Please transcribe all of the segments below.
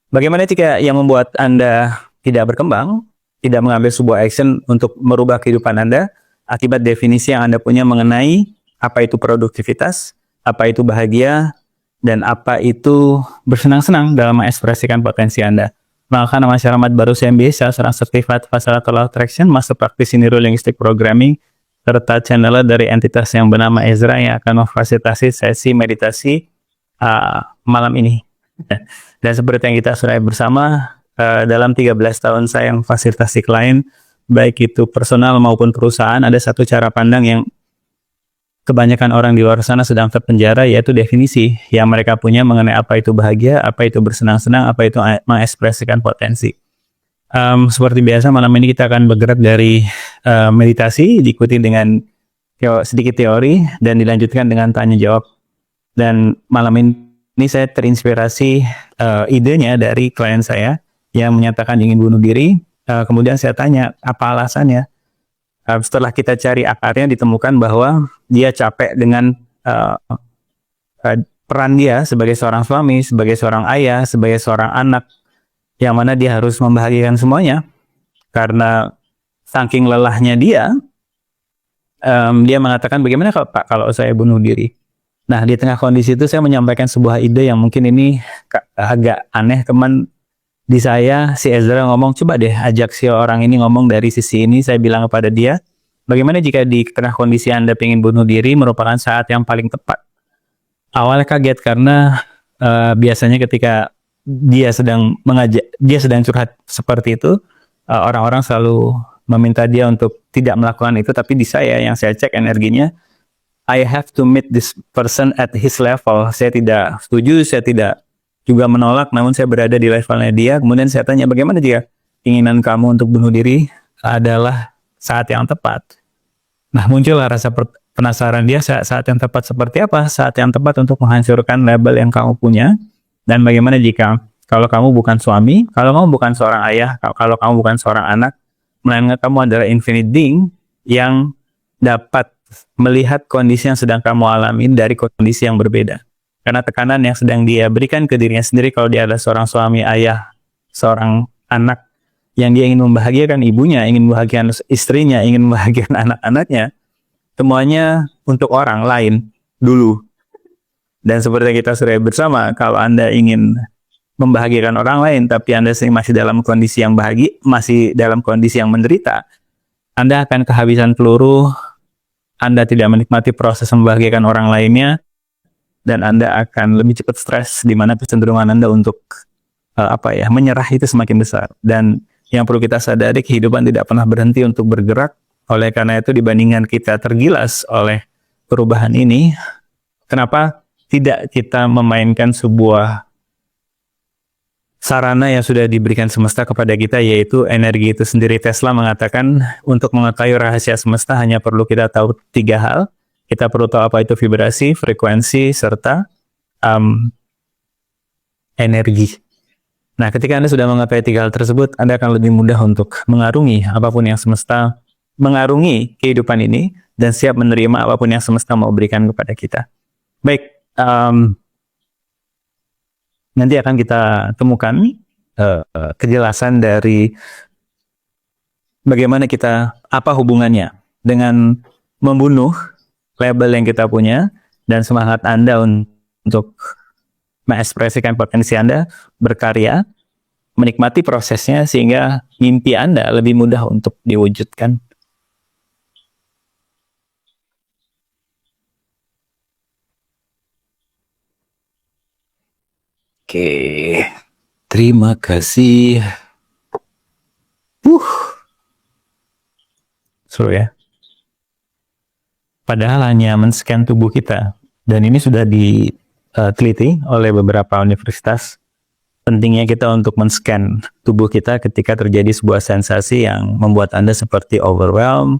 Bagaimana jika yang membuat Anda tidak berkembang, tidak mengambil sebuah action untuk merubah kehidupan Anda akibat definisi yang Anda punya mengenai apa itu produktivitas, apa itu bahagia, dan apa itu bersenang-senang dalam mengekspresikan potensi Anda. Maka nama saya Rahmat Baru CMB, saya seorang Certified Facilitator Law Attraction, Master Praktisi Neurolinguistic Programming, serta channeler dari entitas yang bernama Ezra yang akan memfasilitasi sesi meditasi malam ini. Dan seperti yang kita sudah bersama, dalam 13 tahun saya memfasilitasi klien, baik itu personal maupun perusahaan, ada satu cara pandang yang kebanyakan orang di luar sana sedang terpenjara, yaitu definisi yang mereka punya mengenai apa itu bahagia, apa itu bersenang-senang, apa itu mengekspresikan potensi. Seperti biasa, malam ini kita akan bergerak dari meditasi, diikuti dengan sedikit teori, dan dilanjutkan dengan tanya-jawab. Dan malam ini saya terinspirasi idenya dari klien saya yang menyatakan ingin bunuh diri. Kemudian saya tanya, apa alasannya? Setelah kita cari akarnya, ditemukan bahwa dia capek dengan peran dia sebagai seorang suami, sebagai seorang ayah, sebagai seorang anak, yang mana dia harus membahagiakan semuanya. Karena saking lelahnya dia mengatakan, bagaimana kalau saya bunuh diri? Nah, di tengah kondisi itu saya menyampaikan sebuah ide yang mungkin ini agak aneh. Teman di saya, si Ezra ngomong, coba deh ajak si orang ini ngomong dari sisi ini. Saya bilang kepada dia, bagaimana jika di tengah kondisi Anda ingin bunuh diri merupakan saat yang paling tepat? Awalnya kaget karena biasanya ketika dia sedang curhat seperti itu, orang-orang selalu meminta dia untuk tidak melakukan itu. Tapi di saya, yang saya cek energinya, I have to meet this person at his level. Saya tidak setuju, saya tidak juga menolak, namun saya berada di levelnya dia. Kemudian saya tanya, bagaimana jika keinginan kamu untuk bunuh diri adalah saat yang tepat? Nah, muncullah rasa penasaran dia, saat yang tepat seperti apa? Saat yang tepat untuk menghancurkan label yang kamu punya. Dan bagaimana jika kalau kamu bukan suami, kalau kamu bukan seorang ayah, kalau kamu bukan seorang anak, melainkan kamu adalah infinite being yang dapat melihat kondisi yang sedang kamu alami dari kondisi yang berbeda. Karena tekanan yang sedang dia berikan ke dirinya sendiri, kalau dia adalah seorang suami, ayah, seorang anak, yang dia ingin membahagiakan ibunya, ingin membahagiakan istrinya, ingin membahagiakan anak-anaknya, semuanya untuk orang lain dulu. Dan seperti kita sudah bersama, kalau Anda ingin membahagiakan orang lain, tapi Anda masih dalam kondisi yang bahagia, masih dalam kondisi yang menderita, Anda akan kehabisan peluru, Anda tidak menikmati proses membahagiakan orang lainnya, dan Anda akan lebih cepat stres, di mana kecenderungan Anda untuk menyerah itu semakin besar. Dan yang perlu kita sadari, kehidupan tidak pernah berhenti untuk bergerak. Oleh karena itu, dibandingkan kita tergilas oleh perubahan ini, kenapa tidak kita memainkan sebuah sarana yang sudah diberikan semesta kepada kita, yaitu energi itu sendiri. Tesla mengatakan, untuk mengetahui rahasia semesta hanya perlu kita tahu 3 hal. Kita perlu tahu apa itu vibrasi, frekuensi, serta energi. Nah, ketika Anda sudah mengetahui 3 hal tersebut, Anda akan lebih mudah untuk mengarungi apapun yang semesta, mengarungi kehidupan ini, dan siap menerima apapun yang semesta mau berikan kepada kita. Baik, nanti akan kita temukan kejelasan dari bagaimana apa hubungannya dengan membunuh label yang kita punya, dan semangat Anda untuk mengekspresikan potensi Anda, berkarya, menikmati prosesnya, sehingga mimpi Anda lebih mudah untuk diwujudkan. Oke, terima kasih. Seru ya. Padahal hanya men-scan tubuh kita, dan ini sudah diteliti oleh beberapa universitas, pentingnya kita untuk men-scan tubuh kita ketika terjadi sebuah sensasi yang membuat Anda seperti overwhelmed,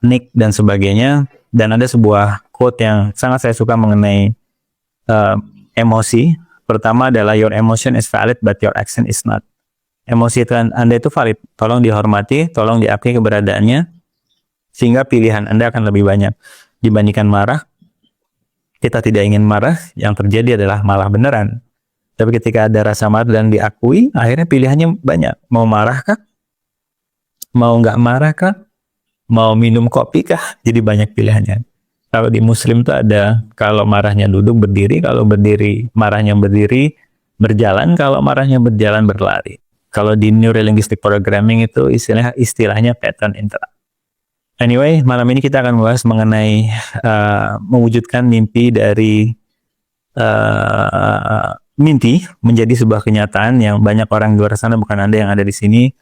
panik, dan sebagainya. Dan ada sebuah quote yang sangat saya suka mengenai emosi. Pertama adalah, your emotion is valid but your action is not. Emosi Anda itu valid, tolong dihormati, tolong diakui keberadaannya, sehingga pilihan Anda akan lebih banyak. Dibandingkan marah, kita tidak ingin marah, yang terjadi adalah malah beneran. Tapi ketika ada rasa marah dan diakui, akhirnya pilihannya banyak. Mau marah kah? Mau nggak marah kah? Mau minum kopi kah? Jadi banyak pilihannya. Kalau di Muslim tuh ada, kalau marahnya duduk berdiri, kalau berdiri marahnya berdiri, berjalan, kalau marahnya berjalan berlari. Kalau di Neuro Linguistic Programming itu istilahnya pattern interact. Anyway, malam ini kita akan membahas mengenai mewujudkan mimpi dari mimpi menjadi sebuah kenyataan yang banyak orang di luar sana, bukan Anda yang ada di sini,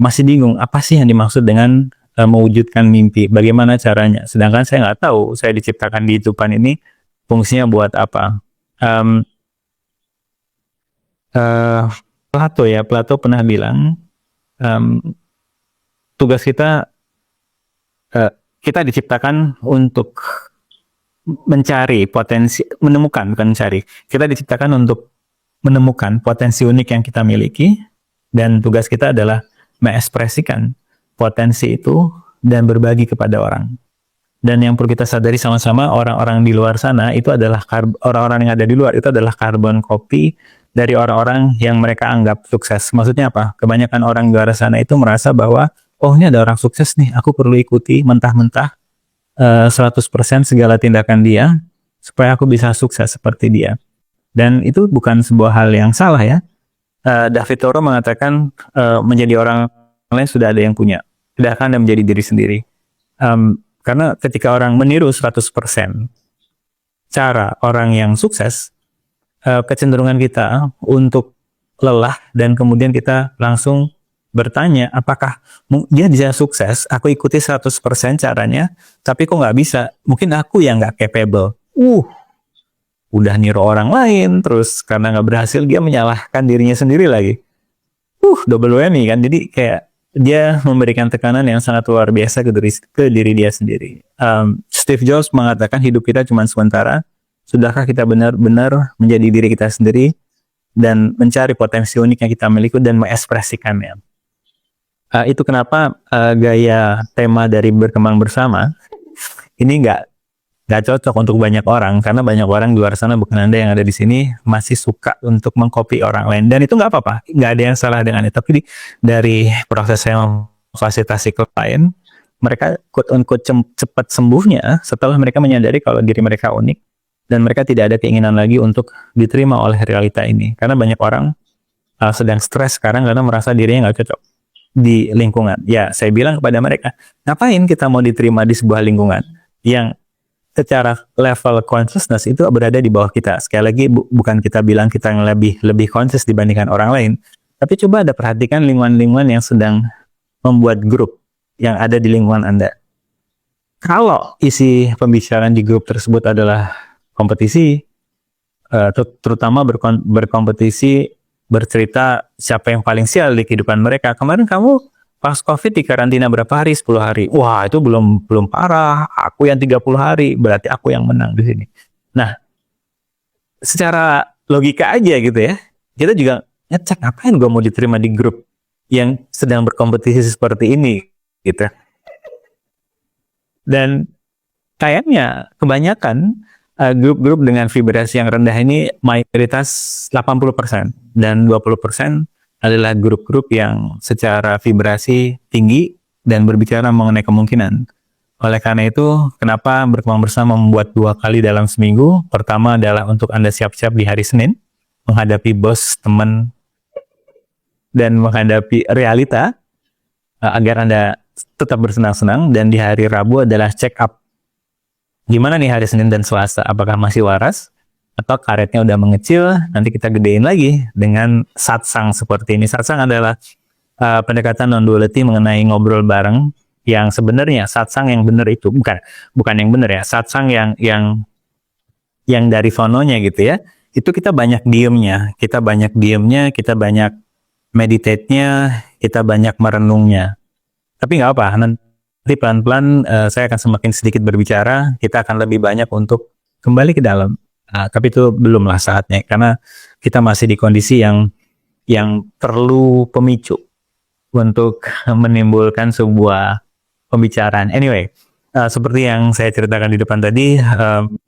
masih bingung apa sih yang dimaksud dengan mewujudkan mimpi, bagaimana caranya. Sedangkan saya nggak tahu, saya diciptakan di hidupan ini fungsinya buat apa. Plato pernah bilang, tugas kita diciptakan untuk mencari potensi, menemukan, bukan mencari. Kita diciptakan untuk menemukan potensi unik yang kita miliki, dan tugas kita adalah mengekspresikan potensi itu dan berbagi kepada orang. Dan yang perlu kita sadari sama-sama, orang-orang di luar sana itu adalah orang-orang yang ada di luar itu adalah carbon copy dari orang-orang yang mereka anggap sukses. Maksudnya apa? Kebanyakan orang di luar sana itu merasa bahwa, oh ini ada orang sukses nih, aku perlu ikuti mentah-mentah 100% segala tindakan dia supaya aku bisa sukses seperti dia. Dan itu bukan sebuah hal yang salah ya. David Thoreau mengatakan menjadi orang lain sudah ada yang punya, tidakkan Anda menjadi diri sendiri. Karena ketika orang meniru 100% cara orang yang sukses, kecenderungan kita untuk lelah dan kemudian kita langsung bertanya, apakah dia bisa sukses, aku ikuti 100% caranya, tapi kok nggak bisa? Mungkin aku yang nggak capable. Udah niru orang lain, terus karena nggak berhasil, dia menyalahkan dirinya sendiri lagi. Double whammy kan, jadi kayak dia memberikan tekanan yang sangat luar biasa ke diri dia sendiri. Steve Jobs mengatakan hidup kita cuma sementara, sudahkah kita benar-benar menjadi diri kita sendiri dan mencari potensi unik yang kita miliki dan mengekspresikannya. Itu kenapa gaya tema dari berkembang bersama ini nggak cocok untuk banyak orang, karena banyak orang di luar sana, bukan Anda yang ada di sini, masih suka untuk mengcopy orang lain, dan itu nggak apa-apa, nggak ada yang salah dengan itu. Tapi dari proses saya memfasilitasi klien, mereka quote-unquote cepat sembuhnya setelah mereka menyadari kalau diri mereka unik dan mereka tidak ada keinginan lagi untuk diterima oleh realita ini. Karena banyak orang sedang stres sekarang karena merasa dirinya nggak cocok di lingkungan. Ya, saya bilang kepada mereka, ngapain kita mau diterima di sebuah lingkungan yang secara level consciousness itu berada di bawah kita. Sekali lagi, bukan kita bilang kita yang lebih conscious dibandingkan orang lain, tapi coba Anda perhatikan lingkungan-lingkungan yang sedang membuat grup yang ada di lingkungan Anda. Kalau isi pembicaraan di grup tersebut adalah kompetisi, terutama berkompetisi bercerita siapa yang paling sial di kehidupan mereka. Kemarin kamu pas COVID di karantina berapa hari? 10 hari. Wah, itu belum parah. Aku yang 30 hari, berarti aku yang menang di sini. Nah, secara logika aja gitu ya, kita juga ngecek ngapain gue mau diterima di grup yang sedang berkompetisi seperti ini gitu. Dan kayaknya kebanyakan grup-grup dengan vibrasi yang rendah ini mayoritas 80%, dan 20% adalah grup-grup yang secara vibrasi tinggi dan berbicara mengenai kemungkinan. Oleh karena itu, kenapa berkembang bersama membuat 2 kali dalam seminggu? Pertama adalah untuk Anda siap-siap di hari Senin, menghadapi bos, teman, dan menghadapi realita, agar Anda tetap bersenang-senang. Dan di hari Rabu adalah check up. Gimana nih hari Senin dan Selasa? Apakah masih waras? Atau karetnya udah mengecil? Nanti kita gedein lagi dengan satsang seperti ini. Satsang adalah pendekatan non-duality mengenai ngobrol bareng, yang sebenarnya satsang yang benar itu bukan yang benar ya. Satsang yang dari sononya gitu ya. Itu kita banyak diemnya, kita banyak meditate-nya, kita banyak merenungnya. Tapi nggak apa, nanti pelan-pelan saya akan semakin sedikit berbicara, kita akan lebih banyak untuk kembali ke dalam. Tapi itu belumlah saatnya, karena kita masih di kondisi yang perlu pemicu untuk menimbulkan sebuah pembicaraan. Anyway, seperti yang saya ceritakan di depan tadi,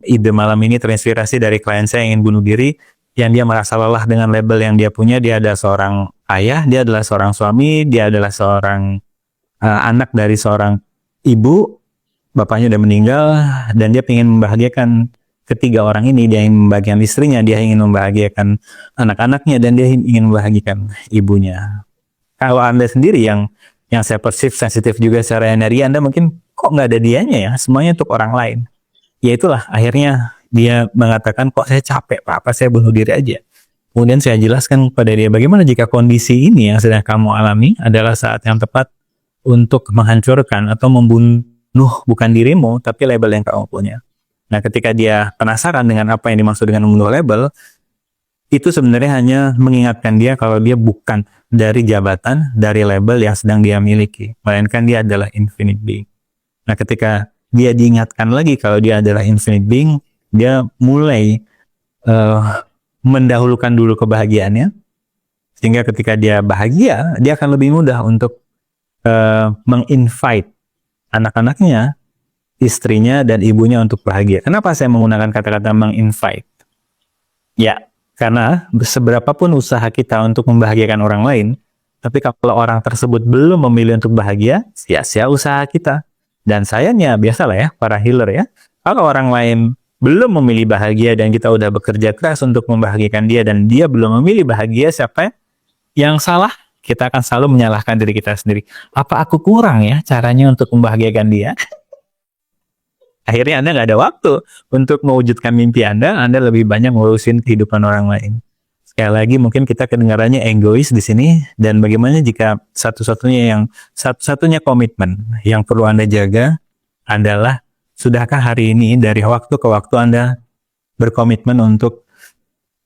ide malam ini terinspirasi dari klien saya yang ingin bunuh diri, yang dia merasa lelah dengan label yang dia punya. Dia adalah seorang ayah, dia adalah seorang suami, dia adalah seorang anak dari seorang ibu, bapaknya udah meninggal, dan dia ingin membahagiakan ketiga orang ini. Dia ingin membahagiakan istrinya, dia ingin membahagiakan anak-anaknya, dan dia ingin membahagiakan ibunya. Kalau Anda sendiri yang saya persif sensitif juga secara energi, Anda mungkin kok nggak ada dianya ya, semuanya untuk orang lain. Ya itulah, akhirnya dia mengatakan, kok saya capek, apa saya bunuh diri aja. Kemudian saya jelaskan kepada dia, bagaimana jika kondisi ini yang sedang kamu alami adalah saat yang tepat untuk menghancurkan atau membunuh bukan dirimu, tapi label yang kamu punya. Nah, ketika dia penasaran dengan apa yang dimaksud dengan membunuh label, itu sebenarnya hanya mengingatkan dia kalau dia bukan dari jabatan, dari label yang sedang dia miliki, melainkan dia adalah infinite being. Nah, ketika dia diingatkan lagi kalau dia adalah infinite being, dia mulai mendahulukan dulu kebahagiaannya, sehingga ketika dia bahagia, dia akan lebih mudah untuk menginvite anak-anaknya, istrinya, dan ibunya untuk bahagia. Kenapa saya menggunakan kata-kata menginvite? Ya, karena seberapapun usaha kita untuk membahagiakan orang lain, tapi kalau orang tersebut belum memilih untuk bahagia, sia-sia usaha kita. Dan sayangnya, biasalah ya, para healer ya, kalau orang lain belum memilih bahagia dan kita udah bekerja keras untuk membahagiakan dia dan dia belum memilih bahagia, siapa yang salah? Kita akan selalu menyalahkan diri kita sendiri. Apa aku kurang ya caranya untuk membahagiakan dia? Akhirnya Anda nggak ada waktu untuk mewujudkan mimpi Anda lebih banyak ngurusin kehidupan orang lain. Sekali lagi mungkin kita kedengarannya egois di sini, dan bagaimana jika satu-satunya komitmen yang perlu Anda jaga adalah, sudahkah hari ini dari waktu ke waktu Anda berkomitmen untuk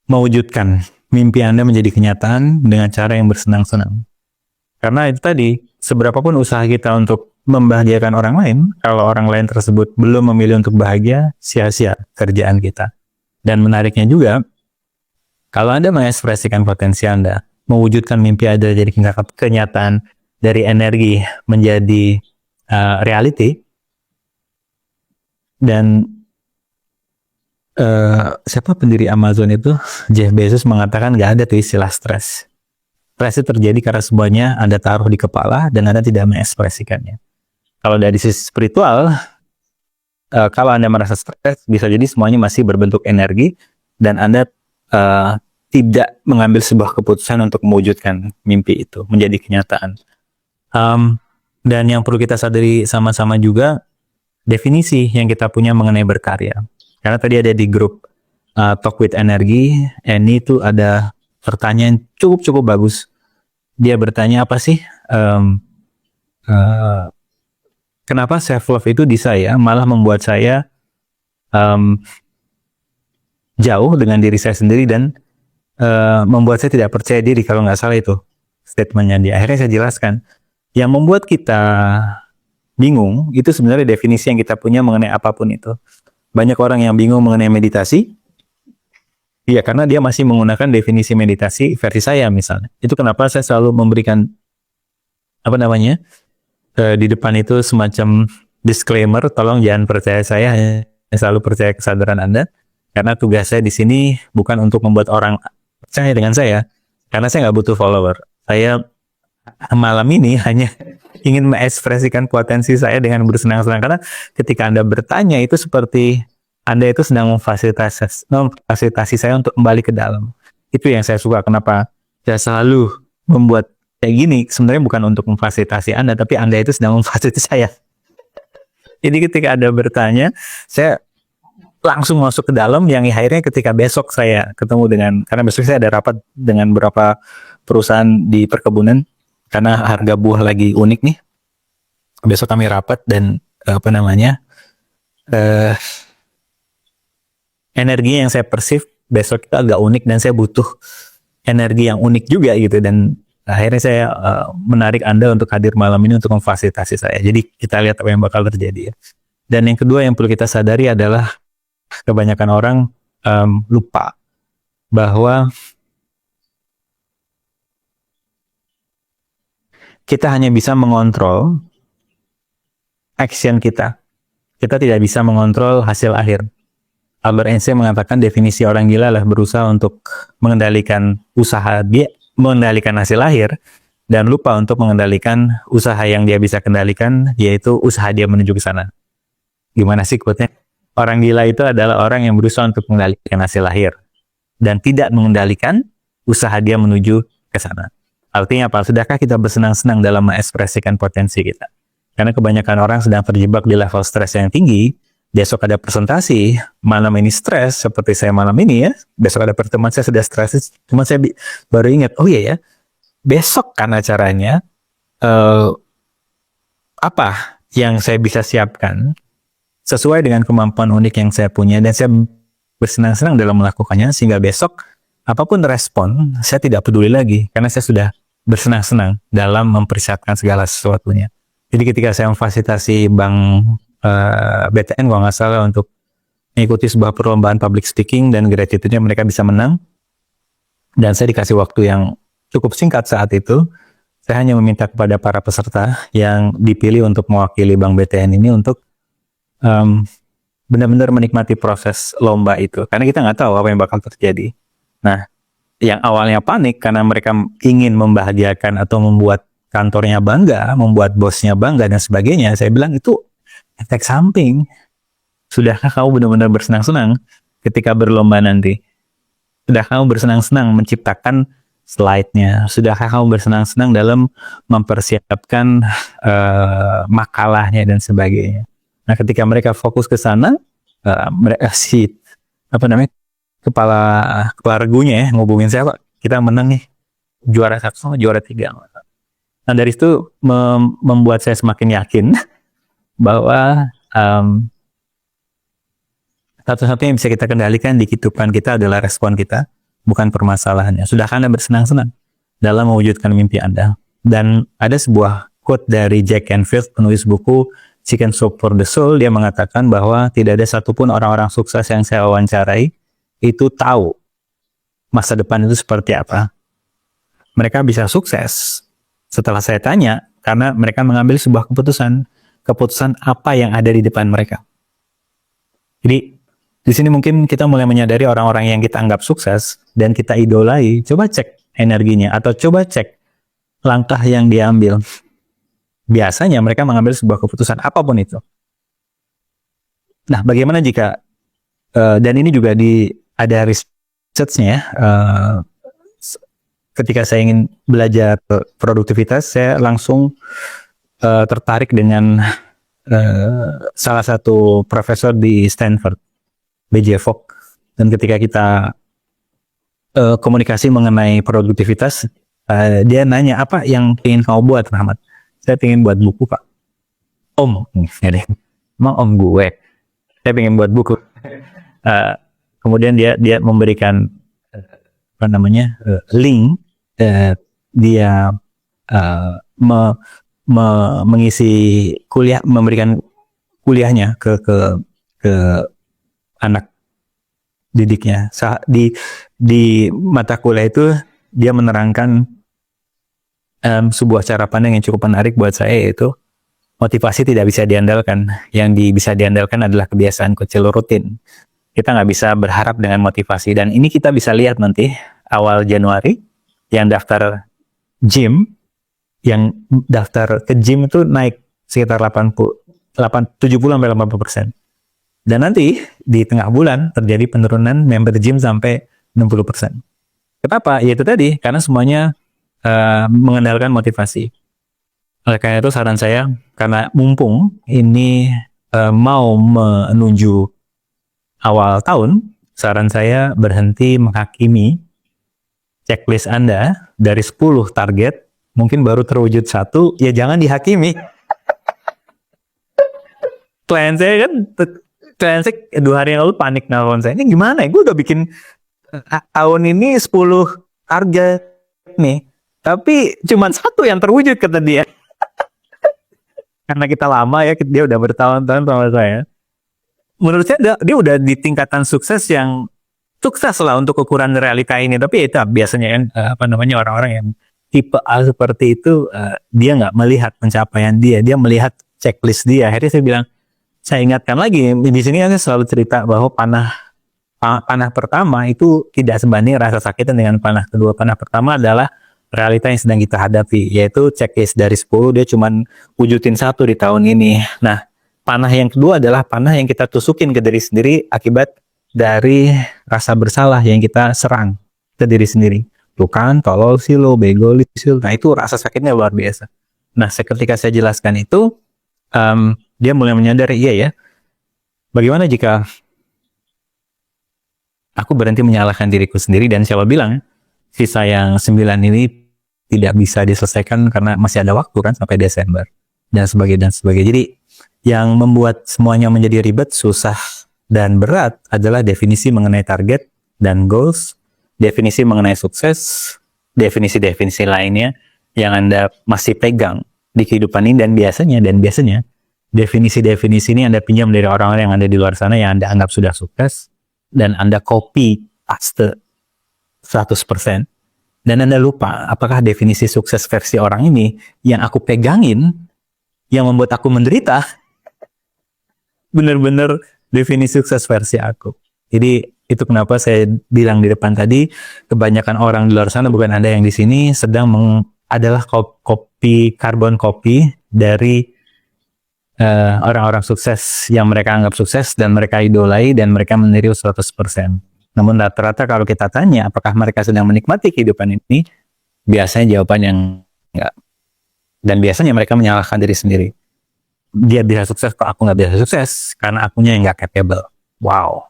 mewujudkan mimpi Anda menjadi kenyataan dengan cara yang bersenang-senang. Karena itu tadi, seberapapun usaha kita untuk membahagiakan orang lain, kalau orang lain tersebut belum memilih untuk bahagia, sia-sia kerjaan kita. Dan menariknya juga, kalau Anda mengekspresikan potensi Anda, mewujudkan mimpi Anda jadi kenyataan, dari energi menjadi reality, dan siapa pendiri Amazon itu, Jeff Bezos, mengatakan nggak ada tuh istilah stres. Stres itu terjadi karena semuanya Anda taruh di kepala dan Anda tidak mengekspresikannya. Kalau dari sisi spiritual, kalau Anda merasa stres, bisa jadi semuanya masih berbentuk energi dan Anda tidak mengambil sebuah keputusan untuk mewujudkan mimpi itu menjadi kenyataan. Dan yang perlu kita sadari sama-sama juga, definisi yang kita punya mengenai berkarya. Karena tadi ada di grup Talk with Energy, ini tuh ada pertanyaan cukup bagus. Dia bertanya, apa sih kenapa self love itu di saya malah membuat saya jauh dengan diri saya sendiri dan membuat saya tidak percaya diri, kalau nggak salah itu statementnya dia. Akhirnya saya jelaskan, yang membuat kita bingung itu sebenarnya definisi yang kita punya mengenai apapun itu. Banyak orang yang bingung mengenai meditasi, iya, karena dia masih menggunakan definisi meditasi versi saya misalnya. Itu kenapa saya selalu memberikan di depan itu semacam disclaimer, tolong jangan percaya saya, selalu percaya kesadaran Anda, karena tugas saya di sini bukan untuk membuat orang percaya dengan saya, karena saya nggak butuh follower. Saya malam ini hanya ingin mengekspresikan potensi saya dengan bersenang-senang, karena ketika Anda bertanya itu seperti Anda itu sedang memfasilitasi saya untuk kembali ke dalam. Itu yang saya suka, kenapa saya selalu membuat kayak gini, sebenarnya bukan untuk memfasilitasi Anda, tapi Anda itu sedang memfasilitasi saya. Jadi ketika Anda bertanya, saya langsung masuk ke dalam, yang akhirnya ketika besok saya ketemu karena besok saya ada rapat dengan beberapa perusahaan di perkebunan, karena harga buah lagi unik nih. Besok kami rapat dan energi yang saya persif besok itu agak unik dan saya butuh energi yang unik juga gitu, dan akhirnya saya menarik Anda untuk hadir malam ini untuk memfasilitasi saya. Jadi kita lihat apa yang bakal terjadi ya. Dan yang kedua yang perlu kita sadari adalah kebanyakan orang lupa bahwa kita hanya bisa mengontrol action kita. Kita tidak bisa mengontrol hasil akhir. Albert Einstein mengatakan definisi orang gila adalah berusaha untuk mengendalikan usaha dia, mengendalikan hasil lahir, dan lupa untuk mengendalikan usaha yang dia bisa kendalikan, yaitu usaha dia menuju ke sana. Gimana sih quote-nya? Orang gila itu adalah orang yang berusaha untuk mengendalikan hasil lahir dan tidak mengendalikan usaha dia menuju ke sana. Artinya apa? Sudahkah kita bersenang-senang dalam mengekspresikan potensi kita? Karena kebanyakan orang sedang terjebak di level stres yang tinggi. Besok ada presentasi, malam ini stres, seperti saya malam ini ya. Besok ada pertemuan, saya sudah stres. Cuma saya baru ingat, oh iya ya, besok kan acaranya, apa yang saya bisa siapkan sesuai dengan kemampuan unik yang saya punya, dan saya bersenang-senang dalam melakukannya, sehingga besok apapun respon, saya tidak peduli lagi, karena saya sudah bersenang-senang dalam mempersiapkan segala sesuatunya. Jadi ketika saya memfasilitasi Bank BTN kalau nggak salah untuk mengikuti sebuah perlombaan public speaking, dan gratitude-nya mereka bisa menang, dan saya dikasih waktu yang cukup singkat saat itu, saya hanya meminta kepada para peserta yang dipilih untuk mewakili Bank BTN ini untuk benar-benar menikmati proses lomba itu, karena kita nggak tahu apa yang bakal terjadi. Nah, yang awalnya panik karena mereka ingin membahagiakan atau membuat kantornya bangga, membuat bosnya bangga dan sebagainya, saya bilang itu efek samping. Sudahkah kamu benar-benar bersenang-senang ketika berlomba nanti? Sudahkah kamu bersenang-senang menciptakan slide-nya? Sudahkah kamu bersenang-senang dalam mempersiapkan makalahnya dan sebagainya? Nah, ketika mereka fokus ke sana, mereka kepala regunya ya ngubungin saya, Pak, kita menang nih, juara 1 sama juara 3. Nah, dari itu membuat saya semakin yakin bahwa satu-satunya yang bisa kita kendalikan di kehidupan kita adalah respon kita, bukan permasalahannya. Sudahkah Anda bersenang-senang dalam mewujudkan mimpi Anda? Dan ada sebuah quote dari Jack Canfield, penulis buku Chicken Soup for the Soul. Dia mengatakan bahwa tidak ada satupun orang-orang sukses yang saya wawancarai itu tahu masa depan itu seperti apa. Mereka bisa sukses setelah saya tanya, karena mereka mengambil sebuah keputusan apa yang ada di depan mereka. Jadi di sini mungkin kita mulai menyadari orang-orang yang kita anggap sukses dan kita idolai. Coba cek energinya atau coba cek langkah yang dia ambil. Biasanya mereka mengambil sebuah keputusan apapun itu. Nah, bagaimana jika dan ini juga ada research-nya ya. Ketika saya ingin belajar produktivitas, saya langsung tertarik dengan salah satu profesor di Stanford, B.J. Fogg. Dan ketika kita komunikasi mengenai produktivitas, dia nanya, apa yang ingin kamu buat, Rahmat? Saya ingin buat buku, Pak. Om, emang om gue. Saya ingin buat buku. Kemudian dia memberikan link. Dia mengisi kuliah, memberikan kuliahnya ke anak didiknya. Di mata kuliah itu dia menerangkan sebuah cara pandang yang cukup menarik buat saya, yaitu motivasi tidak bisa diandalkan. Yang bisa diandalkan adalah kebiasaan kecil rutin. Kita nggak bisa berharap dengan motivasi, dan ini kita bisa lihat nanti awal Januari yang daftar gym. Yang daftar ke gym itu naik sekitar 70-80%. Dan nanti di tengah bulan terjadi penurunan member gym sampai 60%. Kenapa? Ya itu tadi, karena semuanya mengandalkan motivasi. Oleh karena itu saran saya, karena mumpung ini mau menuju awal tahun, saran saya berhenti menghakimi checklist Anda dari 10 target. Mungkin baru terwujud 1, ya jangan dihakimi. Klien saya 2 hari yang lalu panik nelfon saya, ini gimana ya, gue udah bikin tahun ini 10 target nih, tapi cuma 1 yang terwujud, kata dia. Karena kita lama ya, dia udah bertahun-tahun sama saya. Menurut saya dia udah di tingkatan sukses yang sukses lah untuk ukuran realita ini. Tapi itu biasanya kan orang-orang yang tipe A seperti itu, dia nggak melihat pencapaian dia melihat checklist dia. Akhirnya saya bilang, saya ingatkan lagi, di sini saya selalu cerita bahwa panah panah pertama itu tidak sebanding rasa sakitnya dengan panah kedua. Panah pertama adalah realita yang sedang kita hadapi, yaitu checklist dari 10 dia cuman wujudin 1 di tahun ini. Nah, panah yang kedua adalah panah yang kita tusukin ke diri sendiri akibat dari rasa bersalah yang kita serang ke diri sendiri. Tuh kan, tolol sih lo, bego sih lo. Nah, itu rasa sakitnya luar biasa. Nah, ketika saya jelaskan itu, dia mulai menyadari, iya ya, bagaimana jika aku berhenti menyalahkan diriku sendiri, dan siapa bilang sisa yang 9 ini tidak bisa diselesaikan karena masih ada waktu kan sampai Desember dan sebagainya dan sebagainya. Jadi yang membuat semuanya menjadi ribet, susah dan berat adalah definisi mengenai target dan goals, definisi mengenai sukses, definisi-definisi lainnya yang Anda masih pegang di kehidupan ini, dan biasanya definisi-definisi ini Anda pinjam dari orang-orang yang ada di luar sana yang Anda anggap sudah sukses, dan Anda copy paste 100%, dan Anda lupa apakah definisi sukses versi orang ini yang aku pegangin, yang membuat aku menderita, benar-benar definisi sukses versi aku. Jadi itu kenapa saya bilang di depan tadi, kebanyakan orang di luar sana, bukan Anda yang di sini, sedang adalah carbon copy dari orang-orang sukses yang mereka anggap sukses dan mereka idolai dan mereka meniru 100%. Namun rata-rata kalau kita tanya apakah mereka sedang menikmati kehidupan ini, biasanya jawaban yang enggak. Dan biasanya mereka menyalahkan diri sendiri. Dia bisa sukses kok aku nggak bisa sukses karena akunya yang nggak capable. Wow.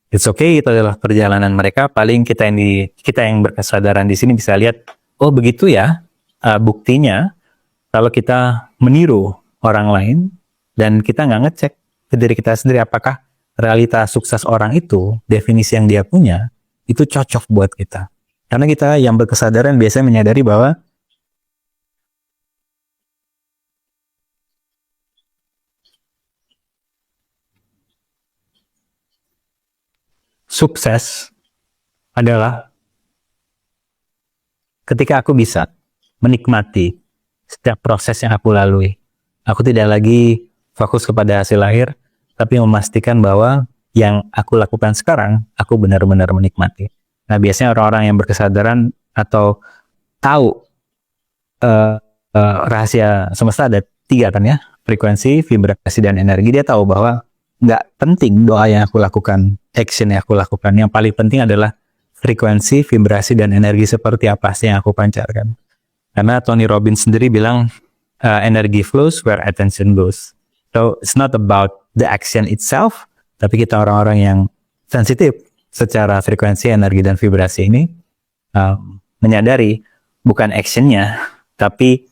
It's okay, itu adalah perjalanan mereka. Paling kita yang berkesadaran di sini bisa lihat, oh begitu ya, buktinya kalau kita meniru orang lain dan kita nggak ngecek ke diri kita sendiri apakah realitas sukses orang itu, definisi yang dia punya, itu cocok buat kita. Karena kita yang berkesadaran biasanya menyadari bahwa sukses adalah ketika aku bisa menikmati setiap proses yang aku lalui. Aku tidak lagi fokus kepada hasil akhir, tapi memastikan bahwa yang aku lakukan sekarang, aku benar-benar menikmati. Nah, biasanya orang-orang yang berkesadaran atau tahu rahasia semesta ada 3 kan ya, frekuensi, vibrasi, dan energi. Dia tahu bahwa nggak penting doa yang aku lakukan, action yang aku lakukan. Yang paling penting adalah frekuensi, vibrasi, dan energi seperti apa sih yang aku pancarkan. Karena Tony Robbins sendiri bilang, energy flows where attention goes. So, it's not about the action itself, tapi kita orang-orang yang sensitif secara frekuensi, energi, dan vibrasi ini menyadari bukan actionnya, tapi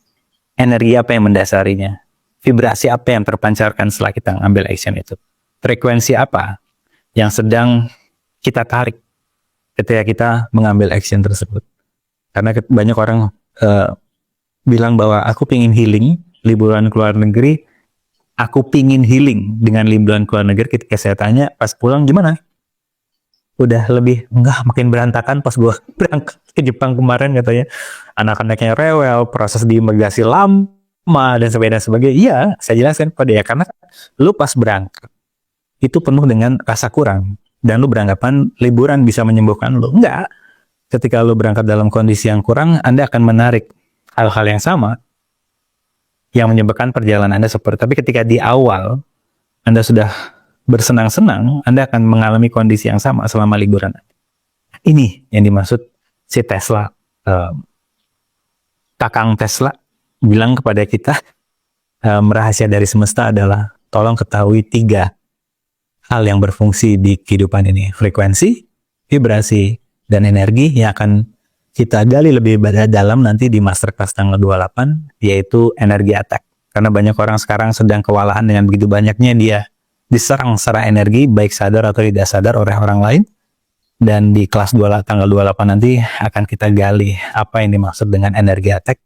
energi apa yang mendasarinya, vibrasi apa yang terpancarkan setelah kita ambil action itu, frekuensi apa yang sedang kita tarik ketika kita mengambil action tersebut. Karena banyak orang bilang bahwa aku pengen healing, liburan ke luar negeri, aku pingin healing dengan liburan ke luar negeri. Ketika saya tanya pas pulang gimana, udah lebih enggak, makin berantakan pas gue berangkat ke Jepang kemarin katanya. Anak-anaknya rewel, proses di imigrasi lama dan sebagainya. Iya, saya jelaskan pada ya, karena lu pas berangkat itu penuh dengan rasa kurang dan lu beranggapan liburan bisa menyembuhkan lu. Enggak. Ketika lu berangkat dalam kondisi yang kurang, Anda akan menarik hal-hal yang sama yang menyebabkan perjalanan Anda seperti. Tapi ketika di awal Anda sudah bersenang-senang, Anda akan mengalami kondisi yang sama selama liburan. Ini yang dimaksud si Tesla. Kakang Tesla bilang kepada kita, rahasia dari semesta adalah tolong ketahui 3 hal yang berfungsi di kehidupan ini. Frekuensi, vibrasi, dan energi yang akan kita gali lebih dalam nanti di masterclass tanggal 28, yaitu energi attack. Karena banyak orang sekarang sedang kewalahan dengan begitu banyaknya dia diserang secara energi, baik sadar atau tidak sadar oleh orang lain. Dan di kelas tanggal 28 nanti akan kita gali apa yang dimaksud dengan energi attack,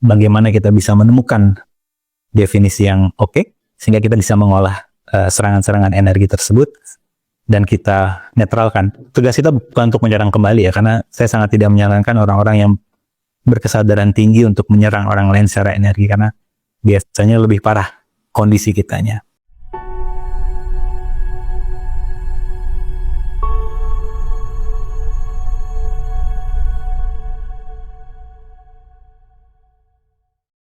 bagaimana kita bisa menemukan definisi yang oke, sehingga kita bisa mengolah serangan-serangan energi tersebut dan kita netralkan. Tugas kita bukan untuk menyerang kembali ya, karena saya sangat tidak menyarankan orang-orang yang berkesadaran tinggi untuk menyerang orang lain secara energi, karena biasanya lebih parah kondisi kitanya.